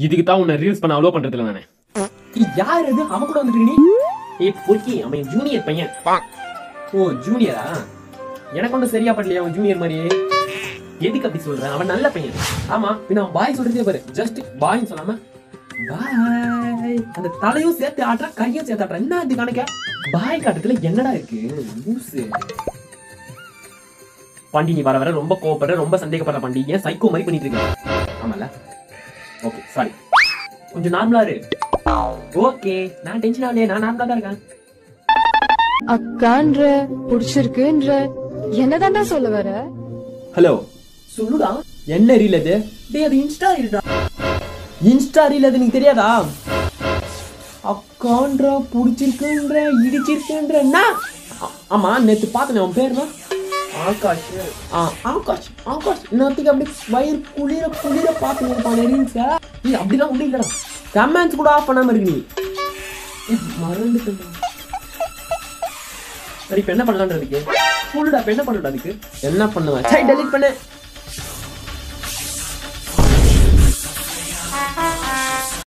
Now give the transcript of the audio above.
இதுக்கு தான் உன்னை ரீல்ஸ் பண்ண அலோ பண்றதுல நானே. யார் அது? அவன் கூட வந்துட்டு நீ? ஏய் பொறுக்கி, அவன் ஜூனியர் பையன். ஓ ஜூனியரா? எனக்கு ஒன்றும் சரியா படலையா அவன் ஜூனியர் மாதிரியே? எதுக்கு அப்படி சொல்றேன்? அவன் நல்ல பையன். ஆமா, பின்ன அவன் பாய் சொல்றதே பாரு. ஜஸ்ட் பாய்ன்னு சொல்லாம பாய், அந்த தலையும் சேர்த்து ஆட்டுறா, கையும் சேர்த்து ஆட்டுறா. என்ன இது கணக்க? பாய் காட்டத்துல என்னடா இருக்கு? லூசு. பாண்டி, நீ வர வர ரொம்ப கோவப்படுற, ரொம்ப சந்தேகப்படுற பாண்டி. ஏன் சைக்கோ மாதிரி பண்ணிட்டு இருக்க? ஆமால. Okay sorry. கொஞ்சம் நார்மலா இரு. ஓகே, நான் டென்ஷன் ஆகலையே, நான் நார்மலா தான் இருக்கேன். அக்கான்ற புடிச்சிருக்குன்ற என்னதான்டா சொல்ல வர? ஹலோ, சொல்லுடா. என்ன ரீல் அது? டேய், அது இன்ஸ்டா ரீல்டா. இன்ஸ்டா ரீல் அது, நீக்கு தெரியாதா? அக்கான்ற புடிச்சிருக்குன்ற இடிச்சிருக்குன்ற என்ன? ஆமா, நேத்து பார்த்தேன். அவன் பேர் என்ன? ஆகாஷ். ஆகாஷ். ஆகாஷ் நேத்துக்கு அப்படி வயிறு குளிர குளிர பார்த்துருப்பான் ரீல்ஸ. நீ அப்படிலாம் ஒண்ணும் இல்லடா. கமெண்ட்ஸ் கூட ஆஃப் பண்ணாம இருக்கு நீ. மறந்துட்டு. சரி, இப்ப என்ன பண்ணலான்னு இருக்கு? சொல்லுடா, இப்ப என்ன பண்ணடா அதுக்கு? என்ன பண்ணுவேன்? சரி, டெலீட் பண்ணு.